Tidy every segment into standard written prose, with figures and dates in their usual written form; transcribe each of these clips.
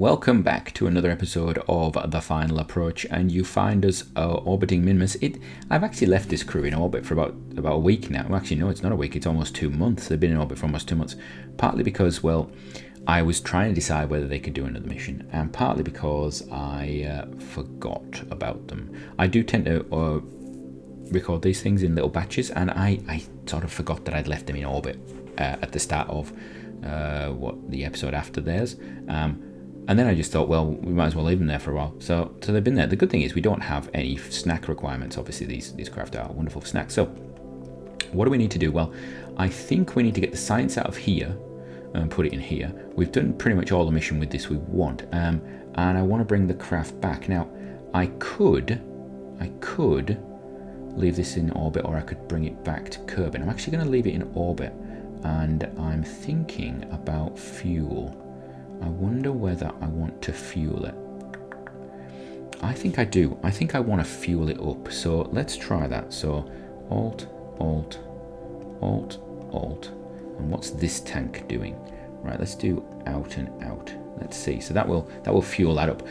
Welcome back to another episode of The Final Approach, and you find us orbiting Minmus. I've actually left this crew in orbit for about a week now. Well, actually, no, it's not a week, it's almost 2 months. They've been in orbit for almost 2 months. Partly because, well, I was trying to decide whether they could do another mission, and partly because I forgot about them. I do tend to record these things in little batches, and I sort of forgot that I'd left them in orbit at the start of the episode after theirs. And then I just thought, well, we might as well leave them there for a while. So they've been there. The good thing is we don't have any snack requirements. Obviously, these craft are wonderful for snacks. So what do we need to do? Well, I think we need to get the science out of here and put it in here. We've done pretty much all the mission with this we want. And I want to bring the craft back. Now, I could leave this in orbit, or I could bring it back to Kerbin. I'm actually going to leave it in orbit. And I'm thinking about fuel. I wonder whether I want to fuel it. I think I do. I think I want to fuel it up. So let's try that. So Alt, Alt, Alt, Alt. And what's this tank doing? Right, let's do out and out. Let's see. So that will fuel that up.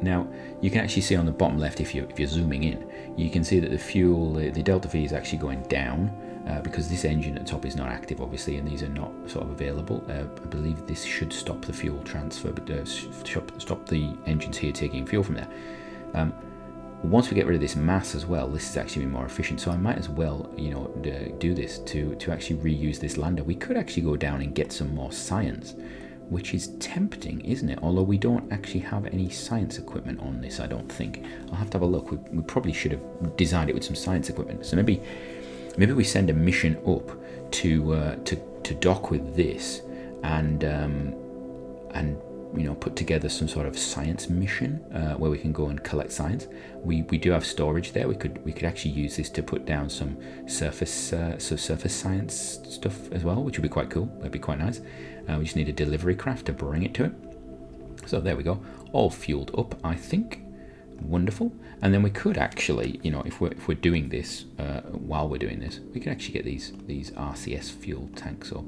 Now you can actually see on the bottom left, if you're zooming in, you can see that the fuel, the delta V is actually going down. Because this engine at the top is not active, obviously, and these are not sort of available. I believe this should stop the fuel transfer, but stop the engines here taking fuel from there. Once we get rid of this mass as well, this is actually more efficient. So I might as well, do this to actually reuse this lander. We could actually go down and get some more science, which is tempting, isn't it? Although we don't actually have any science equipment on this, I don't think. I'll have to have a look. We probably should have designed it with some science equipment. So maybe we send a mission up to dock with this and put together some sort of science mission where we can go and collect science. We do have storage there. We could actually use this to put down some surface science stuff as well, which would be quite cool. That'd be quite nice. We just need a delivery craft to bring it to it. So there we go, all fueled up, I think. Wonderful. And then we could actually, if we're doing this while we're doing this, we can actually get these RCS fuel tanks up.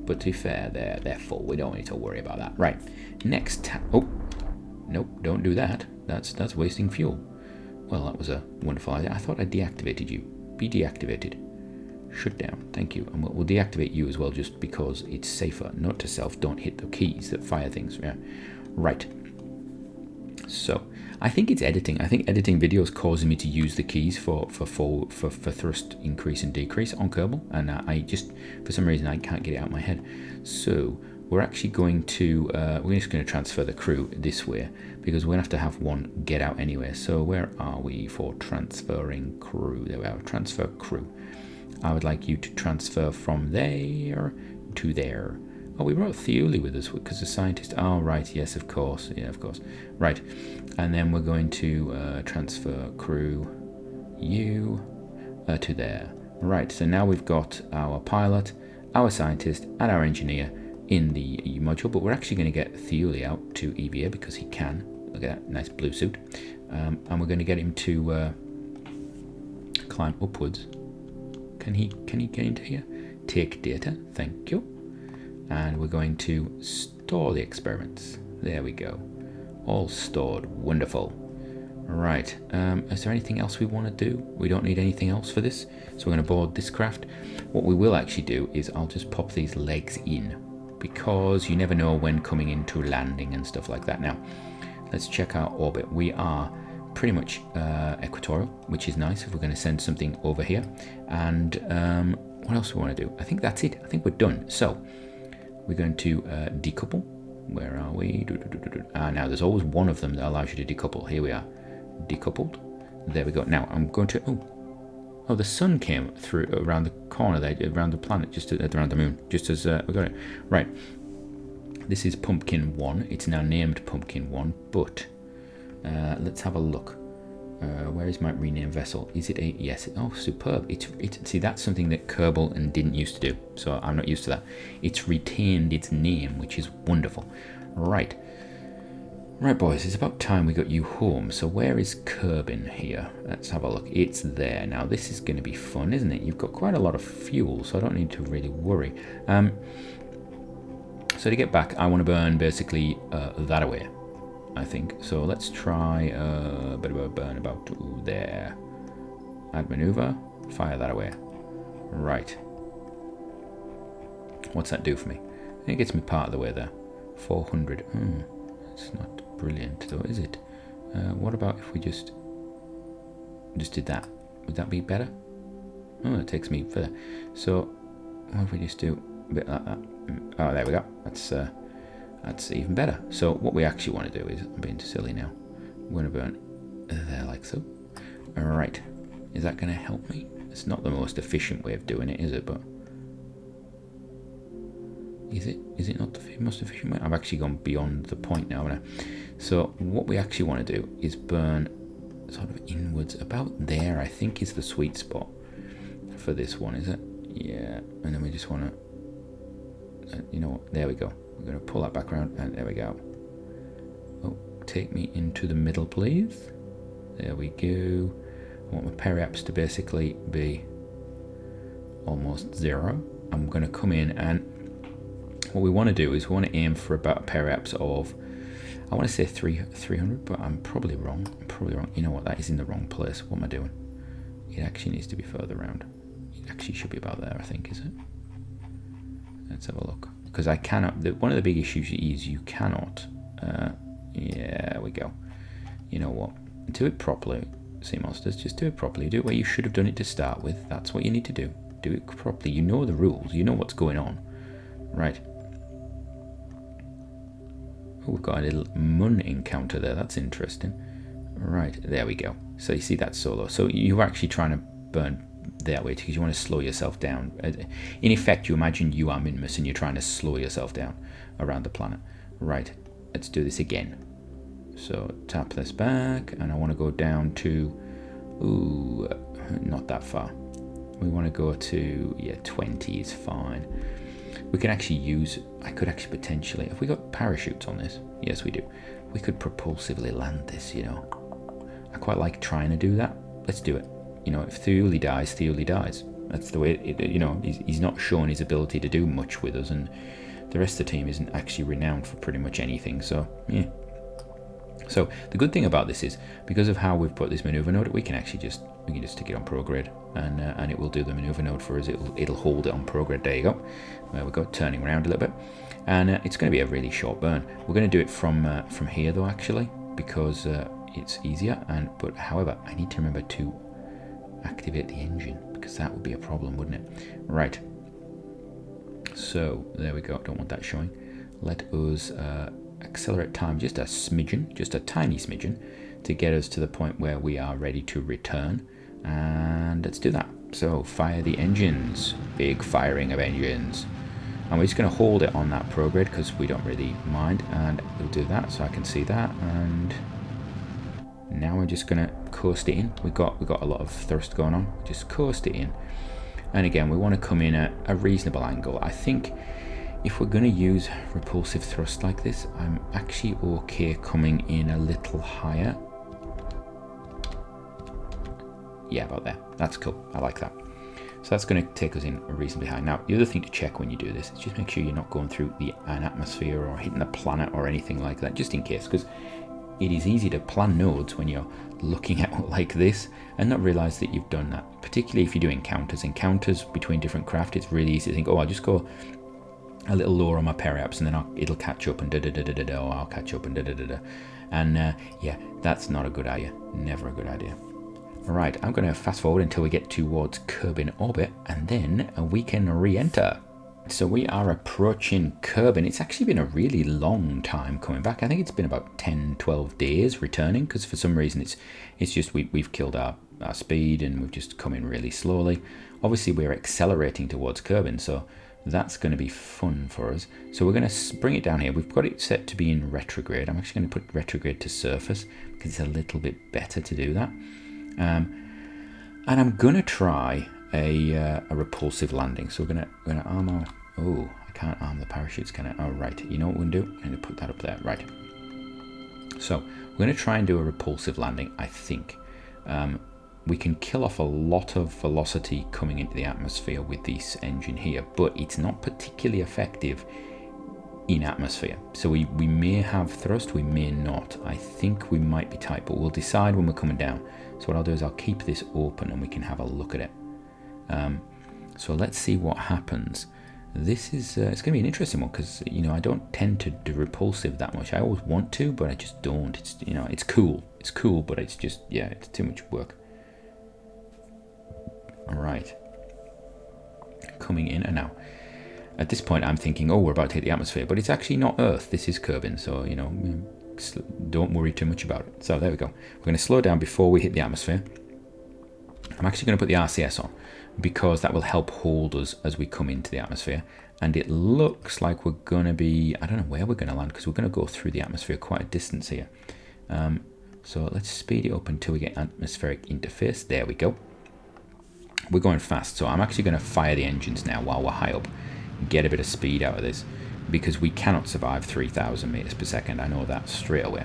But to be fair, they're full. We don't need to worry about that. Right. Next. Oh, nope. Don't do that. That's wasting fuel. Well, that was a wonderful idea. I thought I deactivated you. Be deactivated. Shut down. Thank you. And we'll deactivate you as well, just because it's safer. Note to self: don't hit the keys that fire things. Yeah. Right. So I think it's editing. I think editing videos causing me to use the keys for thrust increase and decrease on Kerbal, and I just, for some reason, I can't get it out of my head. So we're actually going to we're just going to transfer the crew this way, because we're going to have one get out anyway. So where are we for transferring crew? There we are. Transfer crew. I would like you to transfer from there to there. Oh, we brought Thiuli with us because the scientist. Oh, right. Yes, of course. Yeah, of course. Right. And then we're going to transfer crew you to there. Right. So now we've got our pilot, our scientist, and our engineer in the module. But we're actually going to get Thiuli out to EVA because he can. Look at that nice blue suit. And we're going to get him to climb upwards. Can he get into here? Take data. Thank you. And we're going to store the experiments. There we go. All stored. Wonderful. Right. Is there anything else we want to do? We don't need anything else for this. So we're going to board this craft. What we will actually do is I'll just pop these legs in, because you never know when coming into landing and stuff like that. Now, let's check our orbit. We are pretty much equatorial, which is nice if we're going to send something over here. And what else do we want to do? I think that's it. I think we're done. So we're going to decouple. Where are we? Now there's always one of them that allows you to decouple. Here we are, decoupled. There we go. Now I'm going to. Oh, the sun came through around the corner there, around the planet, just around the moon, just as we got it. Right. This is Pumpkin 1. It's now named Pumpkin 1, but let's have a look. Where is my renamed vessel? Is it a... Yes. Oh, superb. See, that's something that Kerbal and didn't used to do, so I'm not used to that. It's retained its name, which is wonderful. Right. Right, boys, it's about time we got you home. So where is Kerbin here? Let's have a look. It's there. Now, this is going to be fun, isn't it? You've got quite a lot of fuel, so I don't need to really worry. So to get back, I want to burn basically that away, I think. So let's try a bit of a burn about there. Add maneuver, fire that away. Right. What's that do for me? It gets me part of the way there. 400. It's not brilliant though, is it? What about if we just did that? Would that be better? Oh, it takes me further. So what if we just do a bit like that? Oh, there we go. That's even better. So what we actually want to do is, I'm being silly now. We're going to burn there like so. All right. Is that going to help me? It's not the most efficient way of doing it, is it? But is it not the most efficient way? I've actually gone beyond the point now, haven't I? So what we actually want to do is burn sort of inwards about there. I think is the sweet spot for this one, is it? Yeah. And then we just want to, you know what? There we go. We're going to pull that back around, and there we go. Oh, take me into the middle, please. There we go. I want my periaps to basically be almost 0. I'm going to come in, and what we want to do is we want to aim for about a periaps of, I want to say 300, but I'm probably wrong. You know what? That is in the wrong place. What am I doing? It actually needs to be further around. It actually should be about there, I think, is it? Let's have a look. Because I cannot, one of the big issues is you cannot, yeah, there we go. You know what? Do it properly, Sea Monsters. Just do it properly. Do it where you should have done it to start with. That's what you need to do. Do it properly. You know the rules. You know what's going on. Right. Oh, we've got a little Mun encounter there. That's interesting. Right, there we go. So you see that solo. So you're actually trying to burn that way because you want to slow yourself down. In effect, you imagine you are Minmus and you're trying to slow yourself down around the planet. Right, let's do this again. So tap this back, and I want to go down to, ooh, not that far. We want to go to, yeah, 20 is fine. We can actually use, I could actually potentially, have we got parachutes on this? Yes, we do. We could propulsively land this, you know. I quite like trying to do that. Let's do it. You know, if Thule dies, Thule dies. That's the way, you know, he's not shown his ability to do much with us, and the rest of the team isn't actually renowned for pretty much anything, so, yeah. So, the good thing about this is, because of how we've put this maneuver node, we can actually just, stick it on prograde, and it will do the maneuver node for us. It'll hold it on prograde. There you go. There we go, turning around a little bit. And it's going to be a really short burn. We're going to do it from here, though, actually, because it's easier, but however, I need to remember to activate the engine, because that would be a problem, wouldn't it? Right. So there we go. Don't want that showing. Let us accelerate time just a smidgen, just a tiny smidgen, to get us to the point where we are ready to return. And let's do that. So fire the engines. Big firing of engines. And we're just going to hold it on that prograde because we don't really mind. And we'll do that so I can see that. And now we're just going to coast it in. We've got a lot of thrust going on. Just coast it in. And again, we want to come in at a reasonable angle. I think if we're going to use repulsive thrust like this, I'm actually okay coming in a little higher. Yeah, about there. That's cool. I like that. So that's going to take us in reasonably high. Now, the other thing to check when you do this is just make sure you're not going through an atmosphere or hitting the planet or anything like that, just in case, because it is easy to plan nodes when you're looking at like this and not realize that you've done that, particularly if you do encounters between different craft. It's really easy to think, oh, I'll just go a little lower on my periaps and then it'll catch up and da-da-da-da-da, or I'll catch up and da-da-da-da. And yeah, that's not a good idea. Never a good idea. Alright, I'm going to fast forward until we get towards Kerbin orbit, and then we can re-enter. So we are approaching Kerbin. It's actually been a really long time coming back. I think it's been about 10-12 days returning, because for some reason it's just we've killed our speed and we've just come in really slowly. Obviously we're accelerating towards Kerbin, so that's going to be fun for us. So we're going to bring it down here. We've got it set to be in retrograde. I'm actually going to put retrograde to surface because it's a little bit better to do that. And I'm going to try a repulsive landing. So we're going to arm our... Oh, I can't arm the parachutes, can I? Oh, right. You know what we're going to do? I'm going to put that up there. Right. So we're going to try and do a repulsive landing, I think. We can kill off a lot of velocity coming into the atmosphere with this engine here, but it's not particularly effective in atmosphere. So we may have thrust, we may not. I think we might be tight, but we'll decide when we're coming down. So what I'll do is I'll keep this open and we can have a look at it. So let's see what happens. This is it's going to be an interesting one because, you know, I don't tend to do repulsive that much. I always want to, but I just don't. It's, you know, it's cool, but it's just, yeah, it's too much work. All right, coming in, and now at this point I'm thinking, oh, we're about to hit the atmosphere, but it's actually not Earth. This is Kerbin, so, you know, don't worry too much about it. So there we go. We're going to slow down before we hit the atmosphere. I'm actually going to put the RCS on because that will help hold us as we come into the atmosphere. And it looks like we're going to be, I don't know where we're going to land because we're going to go through the atmosphere quite a distance here. So let's speed it up until we get atmospheric interface. There we go. We're going fast, so I'm actually going to fire the engines now while we're high up, get a bit of speed out of this, because we cannot survive 3,000 meters per second. I know that straight away.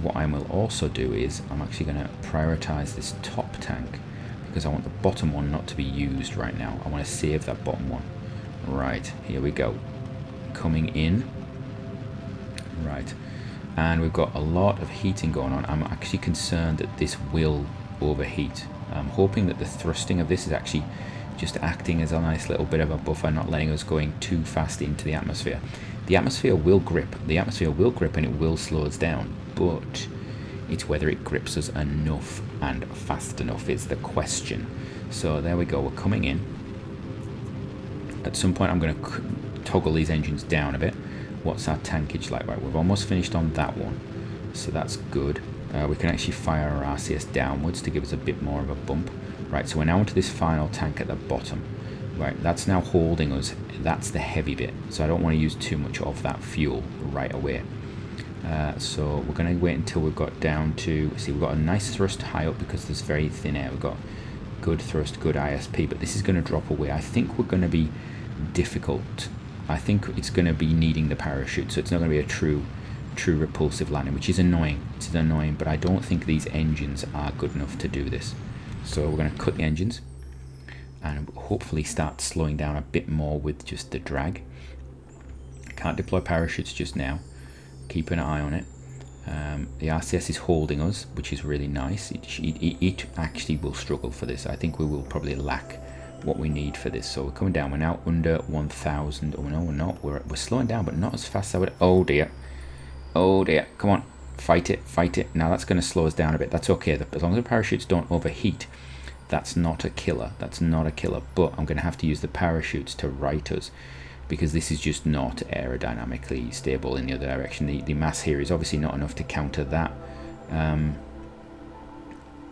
What I will also do is I'm actually going to prioritize this top tank because I want the bottom one not to be used right now. I want to save that bottom one. Right, here we go. Coming in. Right, and we've got a lot of heating going on. I'm actually concerned that this will overheat. I'm hoping that the thrusting of this is actually just acting as a nice little bit of a buffer, not letting us going too fast into the atmosphere. The atmosphere will grip. The atmosphere will grip and it will slow us down, but it's whether it grips us enough and fast enough is the question. So there we go. We're coming in. At some point, I'm going to toggle these engines down a bit. What's our tankage like? Right, we've almost finished on that one, so that's good. We can actually fire our RCS downwards to give us a bit more of a bump. Right, so we're now onto this final tank at the bottom. Right, that's now holding us. That's the heavy bit, so I don't want to use too much of that fuel right away. So we're going to wait until we've got down to, see, we've got a nice thrust high up because there's very thin air. We've got good thrust, good ISP, but this is going to drop away. I think we're going to be difficult. I think it's going to be needing the parachute, so it's not going to be a true repulsive landing, which is annoying. It's annoying, but I don't think these engines are good enough to do this. So we're going to cut the engines and hopefully start slowing down a bit more with just the drag. Can't deploy parachutes just now. Keep an eye on it. The RCS is holding us, which is really nice. It actually will struggle for this. I think we will probably lack what we need for this. So we're coming down. We're now under 1,000. Oh no, we're not. We're slowing down, but not as fast as I would. Oh dear. Oh dear. Come on. Fight it. Fight it. Now that's going to slow us down a bit. That's okay. As long as the parachutes don't overheat, that's not a killer. That's not a killer. But I'm going to have to use the parachutes to right us, because this is just not aerodynamically stable in the other direction. The mass here is obviously not enough to counter that.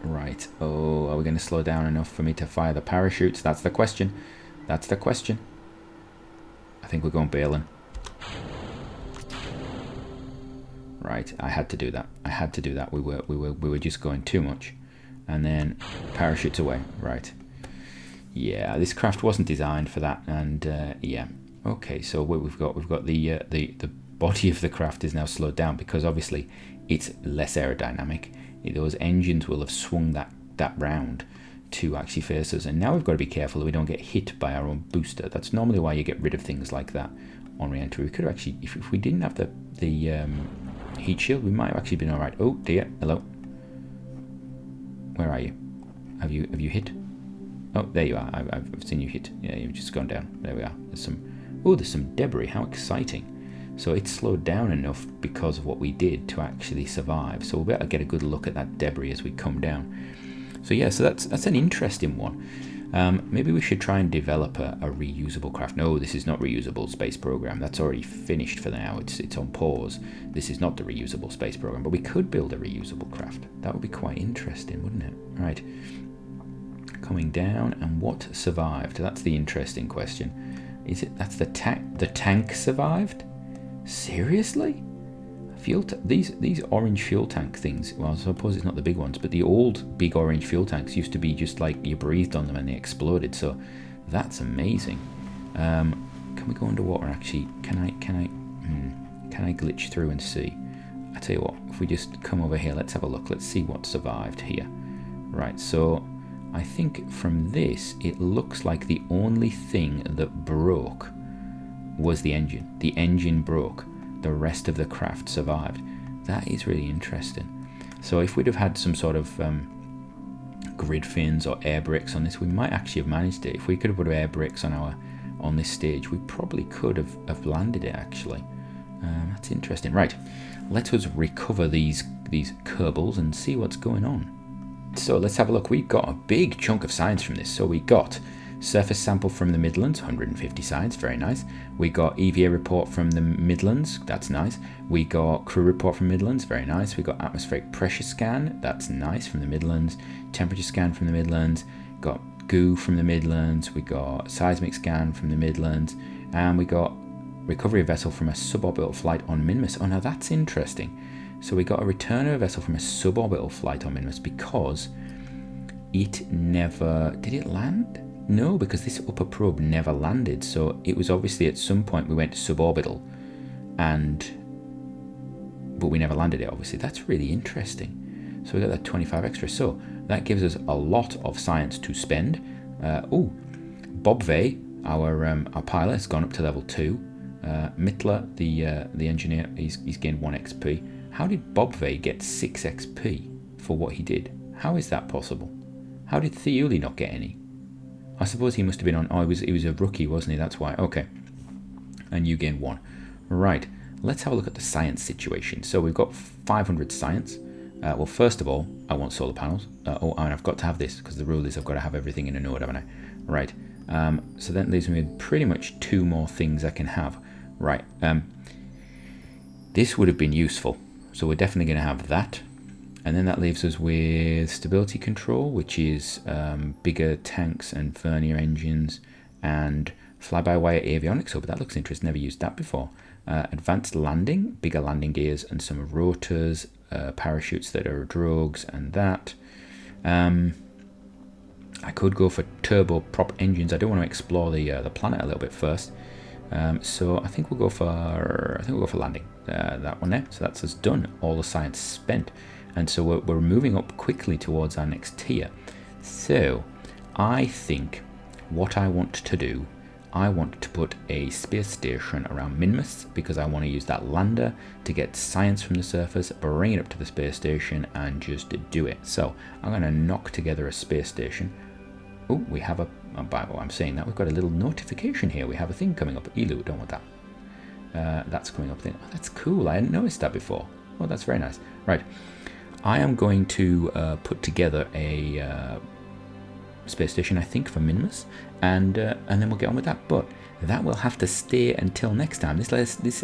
Right. Oh, are we going to slow down enough for me to fire the parachutes? That's the question. That's the question. I think we're going bailing. Right. I had to do that. I had to do that. We were just going too much. And then parachutes away. Right. Yeah, this craft wasn't designed for that. And yeah. Okay, so what we've got the body of the craft is now slowed down because obviously it's less aerodynamic. Those engines will have swung that round to actually face us, and now we've got to be careful that we don't get hit by our own booster. That's normally why you get rid of things like that on re-entry. We could have actually, if we didn't have the heat shield, we might have actually been all right. Oh dear, hello. Where are you? Have you hit? Oh, there you are. I've seen you hit. Yeah, you've just gone down. There we are. There's some debris. How exciting. So it's slowed down enough because of what we did to actually survive. So we'll be able to get a good look at that debris as we come down. So yeah, so that's an interesting one. Maybe we should try and develop a reusable craft. No, this is not reusable space program. That's already finished for now. It's on pause. This is not the reusable space program, but we could build a reusable craft. That would be quite interesting, wouldn't it? Right. Coming down, and what survived? That's the interesting question. Is it that's the tank survived? Seriously? These orange fuel tank things, well, I suppose it's not the big ones, but the old big orange fuel tanks used to be just like you breathed on them and they exploded, so that's amazing. Can we go underwater actually? Can I glitch through and see? I tell you what, if we just come over here, let's have a look. Let's see what survived here. Right, so I think from this, it looks like the only thing that broke was the engine. The engine broke. The rest of the craft survived. That is really interesting. So if we'd have had some sort of grid fins or air brakes on this, we might actually have managed it. If we could have put air brakes on this stage, we probably could have landed it actually. That's interesting. Right, let us recover these Kerbals and see what's going on. So let's have a look. We got a big chunk of science from this. So we got surface sample from the Midlands, 150 science, very nice. We got EVA report from the Midlands, that's nice. We got crew report from Midlands, very nice. We got atmospheric pressure scan, that's nice, from the Midlands. Temperature scan from the Midlands. Got goo from the Midlands. We got seismic scan from the Midlands. And we got recovery of vessel from a suborbital flight on Minmus. Oh, now that's interesting. So we got a return of a vessel from a suborbital flight on Minmus because it never... Did it land? No, because this upper probe never landed. So it was obviously at some point we went suborbital, but we never landed it, obviously. That's really interesting. So we got that 25 extra. So that gives us a lot of science to spend. Bob Vey, our pilot, has gone up to level 2. Mittler, the engineer, he's gained 1 XP. How did Bob Vey get 6 XP for what he did? How is that possible? How did Thiuli not get any? I suppose he must have been on... Oh, he was a rookie, wasn't he? That's why. Okay. And you gained 1. Right. Let's have a look at the science situation. So we've got 500 science. Well, first of all, I want solar panels. And I've got to have this because the rule is I've got to have everything in a node, haven't I? Right. So that leaves me with pretty much 2 more things I can have. Right. This would have been useful. So we're definitely going to have that. And then that leaves us with stability control, which is bigger tanks and vernier engines and fly-by-wire avionics. Oh, but that looks interesting. Never used that before. Advanced landing, bigger landing gears and some rotors, parachutes that are drogues and that. I could go for turboprop engines. I do want to explore the planet a little bit first. So I think we'll go for landing. That one there. So that's us done. All the science spent. And so we're moving up quickly towards our next tier. So I think what I want to do, I want to put a space station around Minmus because I want to use that lander to get science from the surface, bring it up to the space station and just do it. So I'm going to knock together a space station. Oh, we have I'm saying that we've got a little notification here. We have a thing coming up. Elu, don't want that. That's coming up then. Oh, that's cool. I hadn't noticed that before. Oh, that's very nice. Right. I am going to put together a space station, I think, for Minmus, and then we'll get on with that. But that will have to stay until next time. This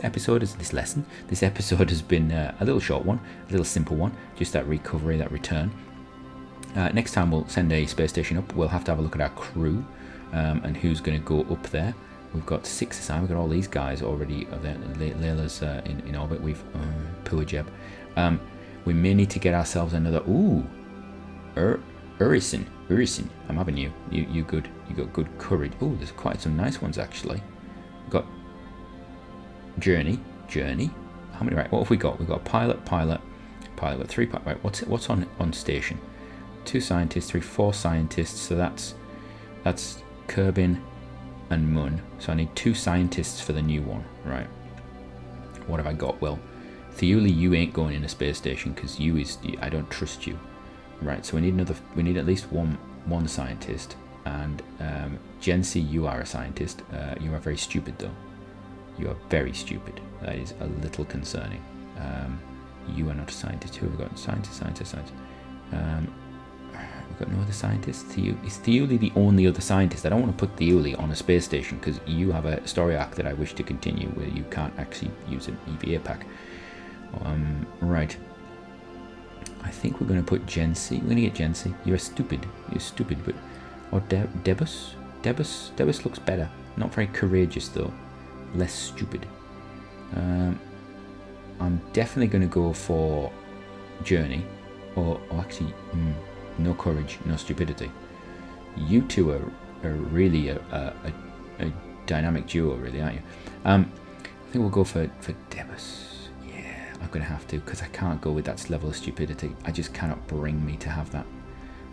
episode has been a little short one, a little simple one, just that recovery, that return. Next time we'll send a space station up. We'll have to have a look at our crew and who's going to go up there. We've got 6 assigned. We've got all these guys already. Layla's in orbit. We've Puajeb. We may need to get ourselves another. Urison. I'm having you. You good. You got good courage. Oh, there's quite some nice ones actually. We've got Journey. How many? Right. What have we got? We've got pilot. We've got 3 pilot. Right. What's on station? 2 scientists, 4 scientists. So that's Kerbin and Mun. So I need 2 scientists for the new one. Right. What have I got? Well, Thiuli, you ain't going in a space station because I don't trust you. Right, so we need at least one scientist. And Jensi, you are a scientist. You are very stupid though. You are very stupid. That is a little concerning. You are not a scientist. Who have we got? Scientist. We've got no other scientists. Is Thiuli the only other scientist? I don't want to put Thiuli on a space station because you have a story arc that I wish to continue where you can't actually use an EVA pack. Right. I think we're going to put Jensi. We're going to get Jensi. You're stupid, but... Or Debus? Debus looks better. Not very courageous, though. Less stupid. I'm definitely going to go for Journey. Or actually, no courage, no stupidity. You two are really a dynamic duo, really, aren't you? I think we'll go for Debus. I'm going to have to because I can't go with that level of stupidity. I just cannot bring me to have that.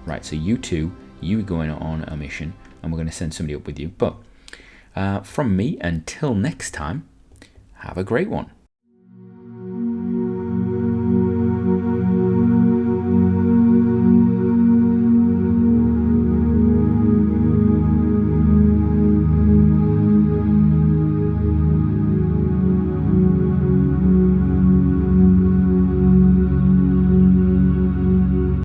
Right, so you two, you going on a mission and we're going to send somebody up with you. But From me, until next time, have a great one.